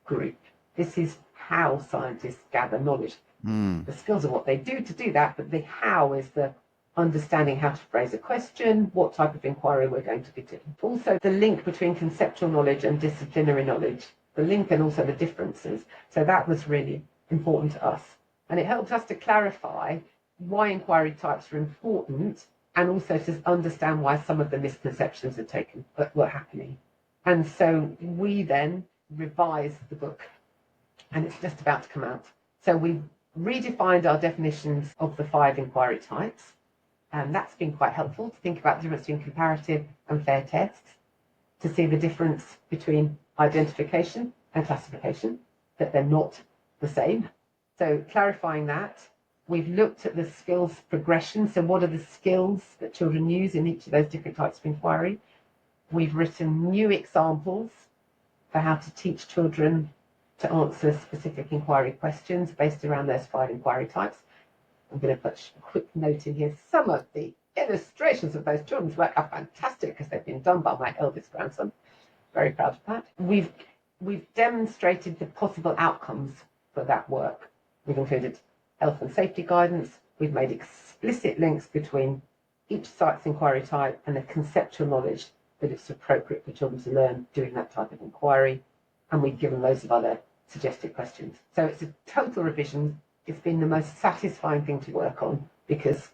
group. This is how scientists gather knowledge. The skills are what they do to do that, but the how is the understanding how to phrase a question, what type of inquiry we're going to be doing. Also, the link between conceptual knowledge and disciplinary knowledge, the link and also the differences. So that was really important to us. And it helped us to clarify why inquiry types were important, and also to understand why some of the misconceptions were happening. And so we then revised the book, and it's just about to come out. So we redefined our definitions of the 5 inquiry types, and that's been quite helpful to think about the difference between comparative and fair tests, to see the difference between identification and classification, that they're not the same. So clarifying that, we've looked at the skills progression. So what are the skills that children use in each of those different types of inquiry? We've written new examples for how to teach children to answer specific inquiry questions based around those 5 inquiry types. I'm going to put a quick note in here. Some of the illustrations of those children's work are fantastic because they've been done by my eldest grandson. Very proud of that. We've demonstrated the possible outcomes for that work. We've included health and safety guidance. We've made explicit links between each site's inquiry type and the conceptual knowledge that it's appropriate for children to learn doing that type of inquiry. And we've given loads of other suggested questions. So it's a total revision. It's been the most satisfying thing to work on because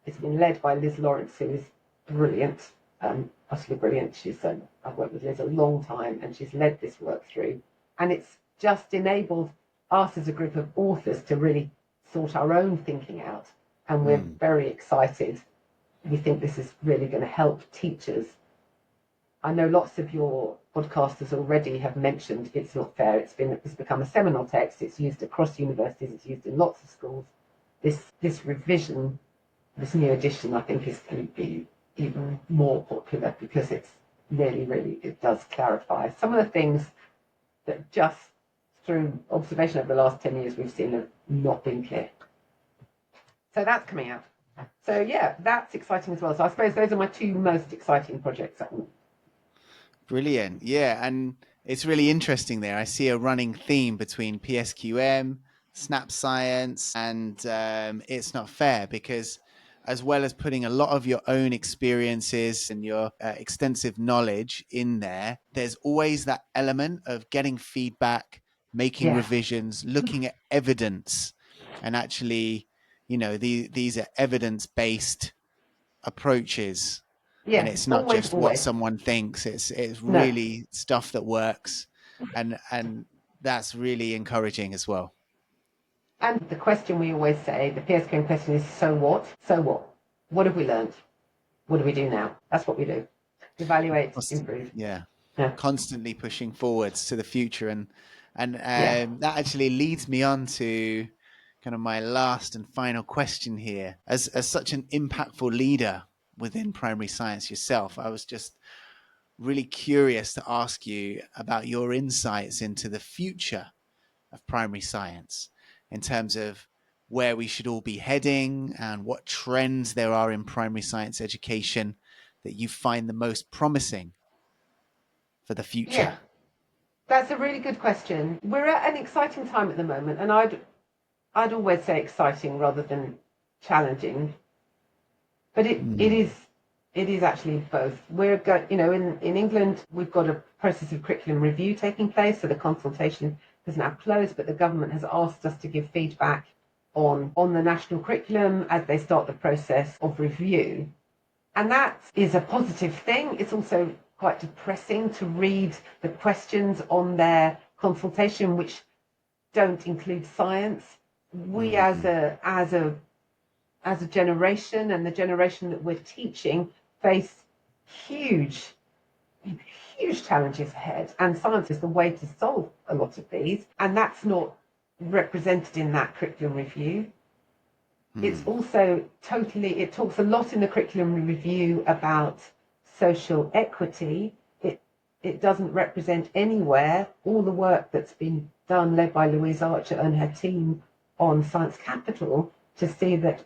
it's been led by Liz Lawrence, who is brilliant, utterly brilliant. I've worked with Liz a long time, and she's led this work through. And it's just enabled us as a group of authors to really sort our own thinking out. And we're very excited. We think this is really going to help teachers I know lots of your podcasters already have mentioned It's Not Fair. It's become a seminal text. It's used across universities. It's used in lots of schools. This revision, this new edition, I think is going to be even more popular because it does clarify some of the things that just through observation over the last 10 years we've seen have not been clear. So that's coming out. So yeah, that's exciting as well. So I suppose those are my two most exciting projects. Brilliant. Yeah. And it's really interesting there. I see a running theme between PSQM, Snap Science, and It's Not Fair, because as well as putting a lot of your own experiences and your extensive knowledge in there, there's always that element of getting feedback, making revisions, looking at evidence, and actually, these are evidence-based approaches. And it's not just what Always. someone thinks. It's No. really stuff that works, and that's really encouraging as well. And the question we always say, the PSQM question is, so what? So what? What have we learned? What do we do now? That's what we do. Evaluate, improve. Yeah. Yeah. Constantly pushing forwards to the future. And that actually leads me on to kind of my last and final question here. As such an impactful leader within primary science yourself, I was just really curious to ask you about your insights into the future of primary science in terms of where we should all be heading and what trends there are in primary science education that you find the most promising for the future. Yeah, that's a really good question. We're at an exciting time at the moment, and I'd always say exciting rather than challenging. But it is actually both. In England, we've got a process of curriculum review taking place, so the consultation has now closed, but the government has asked us to give feedback on the national curriculum as they start the process of review. And that is a positive thing. It's also quite depressing to read the questions on their consultation, which don't include science. We as a generation, and the generation that we're teaching, face huge challenges ahead, and science is the way to solve a lot of these, and that's not represented in that curriculum review. It's also it talks a lot in the curriculum review about social equity. It doesn't represent anywhere all the work that's been done, led by Louise Archer and her team on Science Capital, to see that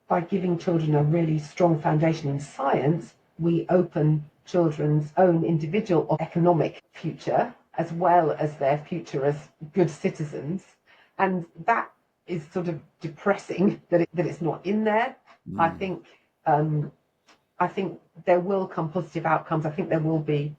by giving children a really strong foundation in science, we open children's own individual economic future as well as their future as good citizens. And that is sort of depressing that it's not in there. I think there will come positive outcomes. I think there will be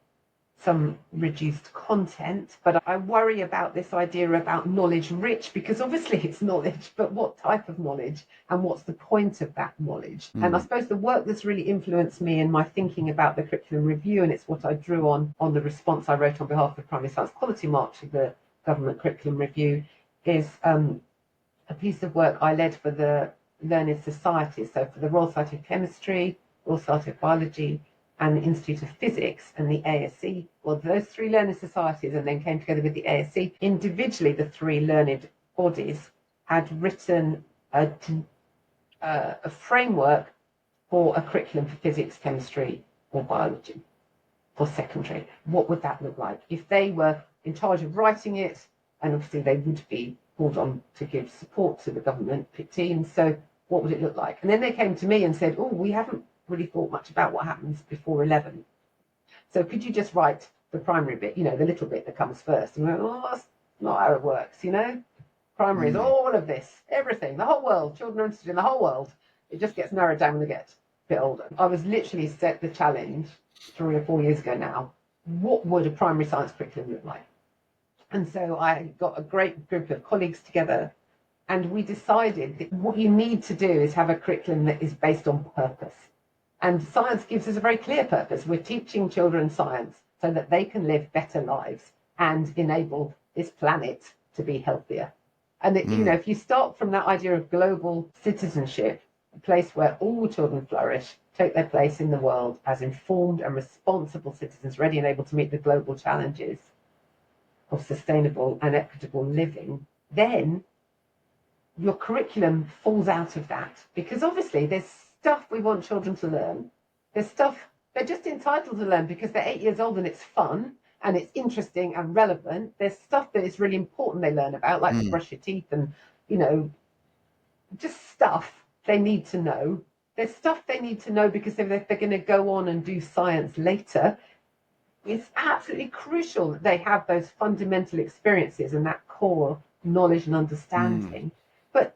some reduced content, but I worry about this idea about knowledge rich, because obviously it's knowledge, but what type of knowledge and what's the point of that knowledge? And I suppose the work that's really influenced me in my thinking about the curriculum review, and it's what I drew on the response I wrote on behalf of the Primary Science Quality Mark to the government curriculum review, is a piece of work I led for the learned societies, so for the Royal Society of Chemistry, Royal Society of Biology, and the Institute of Physics and the ASC. Well, those three learned societies, and then came together with the ASC. Individually, the three learned bodies had written a framework for a curriculum for physics, chemistry, or biology for secondary. What would that look like? If they were in charge of writing it, and obviously they would be called on to give support to the government team, so what would it look like? And then they came to me and said, oh, we haven't really thought much about what happens before 11. So could you just write the primary bit, the little bit that comes first? And we went, oh, that's not how it works, Primary is all of this, everything, the whole world. Children are interested in the whole world. It just gets narrowed down when they get a bit older. I was literally set the challenge 3 or 4 years ago now. What would a primary science curriculum look like? And so I got a great group of colleagues together, and we decided that what you need to do is have a curriculum that is based on purpose. And science gives us a very clear purpose. We're teaching children science so that they can live better lives and enable this planet to be healthier. And if you start from that idea of global citizenship, a place where all children flourish, take their place in the world as informed and responsible citizens, ready and able to meet the global challenges of sustainable and equitable living, then your curriculum falls out of that. Because obviously there's stuff we want children to learn. There's stuff they're just entitled to learn because they're 8 years old and it's fun and it's interesting and relevant. There's stuff that is really important they learn about, like to brush your teeth and, just stuff they need to know. There's stuff they need to know because if they're going to go on and do science later, it's absolutely crucial that they have those fundamental experiences and that core knowledge and understanding. But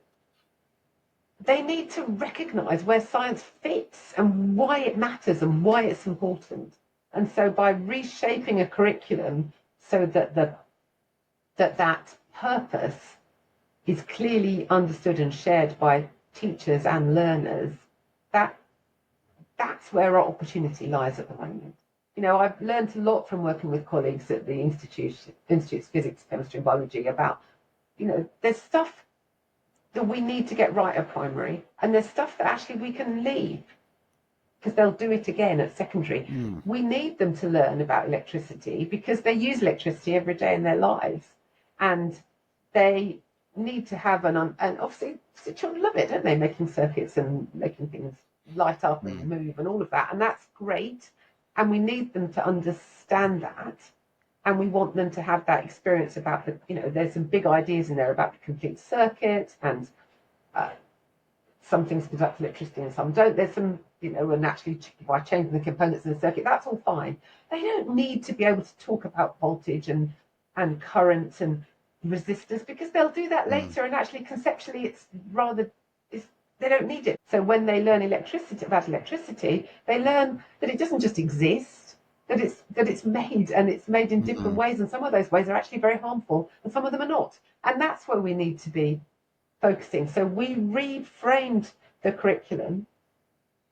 they need to recognize where science fits and why it matters and why it's important. And so by reshaping a curriculum so that that purpose is clearly understood and shared by teachers and learners, that's where our opportunity lies at the moment. I've learned a lot from working with colleagues at the Institute's Physics, Chemistry and Biology about, there's stuff that we need to get right at primary, and there's stuff that actually we can leave because they'll do it again at secondary. We need them to learn about electricity because they use electricity every day in their lives, and they need to have and obviously children love it, don't they? Making circuits and making things light up and move and all of that, and that's great. And we need them to understand that, and we want them to have that experience about there's some big ideas in there about the complete circuit, and some things conduct electricity and some don't. There's some, and actually by changing the components in the circuit, that's all fine. They don't need to be able to talk about voltage and current and resistors because they'll do that later, and actually conceptually it's they don't need it. So when they learn about electricity, they learn that it doesn't just exist, that it's made, and it's made in different ways, and some of those ways are actually very harmful and some of them are not. And that's where we need to be focusing. So we reframed the curriculum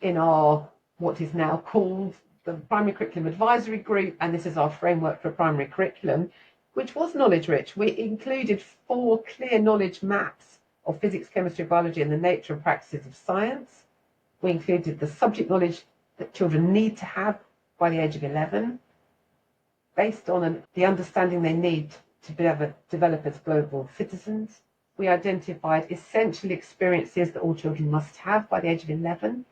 in our what is now called the Primary Curriculum Advisory Group, and this is our framework for primary curriculum, which was knowledge rich. We included 4 clear knowledge maps of physics, chemistry, biology, and the nature and practices of science. We included the subject knowledge that children need to have by the age of 11, based on the understanding they need to develop as global citizens. We identified essential experiences that all children must have by the age of 11.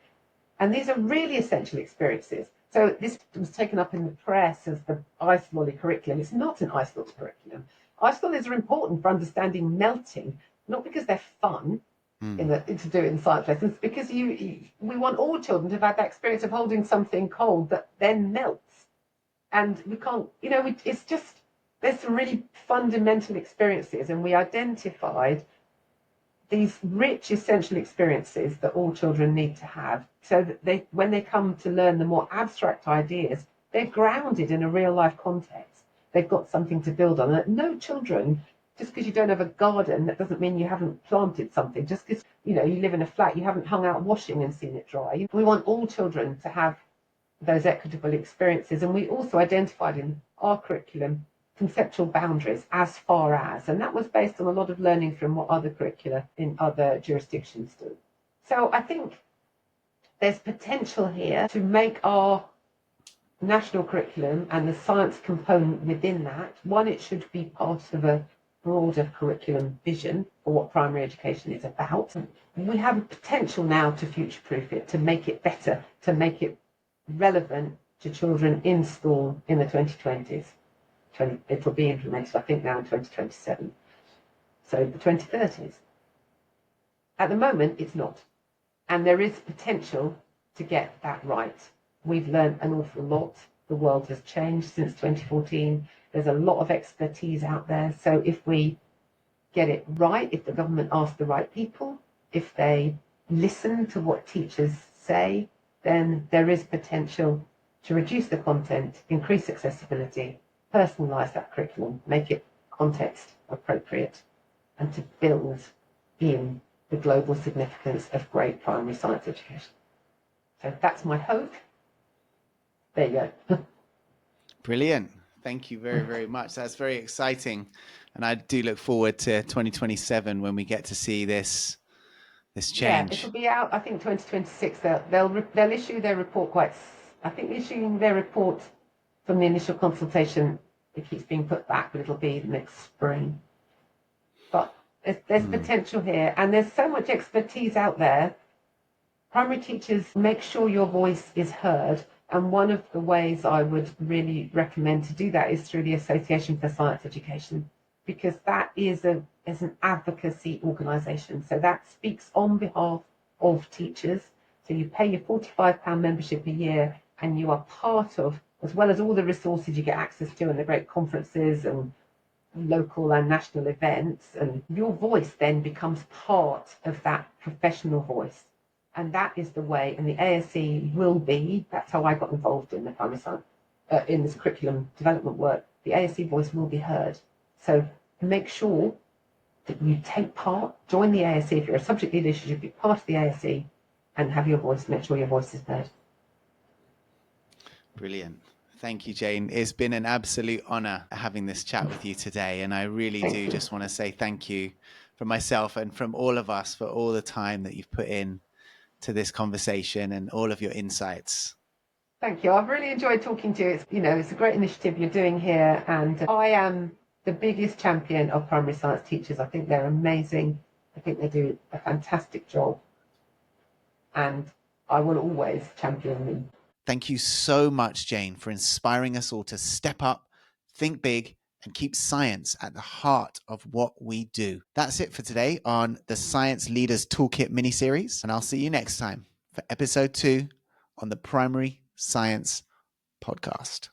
And these are really essential experiences. So this was taken up in the press as the ice lolly curriculum. It's not an ice lolly curriculum. Ice lollies are important for understanding melting, not because they're fun to do in science lessons, because we want all children to have had that experience of holding something cold that then melts. And we can't, it's just, there's some really fundamental experiences, and we identified these rich essential experiences that all children need to have, so that when they come to learn the more abstract ideas, they're grounded in a real life context. They've got something to build on. And no children, just because you don't have a garden, that doesn't mean you haven't planted something. Just because you live in a flat, you haven't hung out washing and seen it dry. We want all children to have those equitable experiences, and we also identified in our curriculum conceptual boundaries as far as, and that was based on a lot of learning from what other curricula in other jurisdictions do. So I think there's potential here to make our national curriculum and the science component within that, one, it should be part of a broader curriculum vision for what primary education is about. We have a potential now to future-proof it, to make it better, to make it relevant to children in school in the 2020s. It will be implemented, I think, now in 2027. So the 2030s. At the moment, it's not. And there is potential to get that right. We've learned an awful lot. The world has changed since 2014. There's a lot of expertise out there. So if we get it right, if the government asks the right people, if they listen to what teachers say, then there is potential to reduce the content, increase accessibility, personalise that curriculum, make it context appropriate, and to build in the global significance of great primary science education. So that's my hope. There you go. Brilliant. Thank you very, very much. That's very exciting. And I do look forward to 2027 when we get to see this this Yeah, change? it'll be out, I think, 2026. They'll issue their report I think issuing their report from the initial consultation, it keeps being put back, but it'll be next spring. But there's potential here, and there's so much expertise out there. Primary teachers, make sure your voice is heard, and one of the ways I would really recommend to do that is through the Association for Science Education, because that is an advocacy organisation. So that speaks on behalf of teachers. So you pay your £45 membership a year, and you are part of, as well as all the resources you get access to and the great conferences and local and national events, and your voice then becomes part of that professional voice. And that is the way, and the ASE will be, that's how I got involved in the primary science, in this curriculum development work. The ASE voice will be heard. So make sure that you take part, join the ASE. If you're a subject leader, you should be part of the ASE and have your voice, make sure your voice is heard. Brilliant. Thank you, Jane. It's been an absolute honor having this chat with you today. And I really do just want to say thank you from myself and from all of us for all the time that you've put in to this conversation and all of your insights. Thank you. I've really enjoyed talking to you. It's a great initiative you're doing here. And I am the biggest champion of primary science teachers. I think they're amazing. I think they do a fantastic job. And I will always champion them. Thank you so much, Jane, for inspiring us all to step up, think big, and keep science at the heart of what we do. That's it for today on the Science Leaders Toolkit mini-series, and I'll see you next time for episode 2 on the Primary Science Podcast.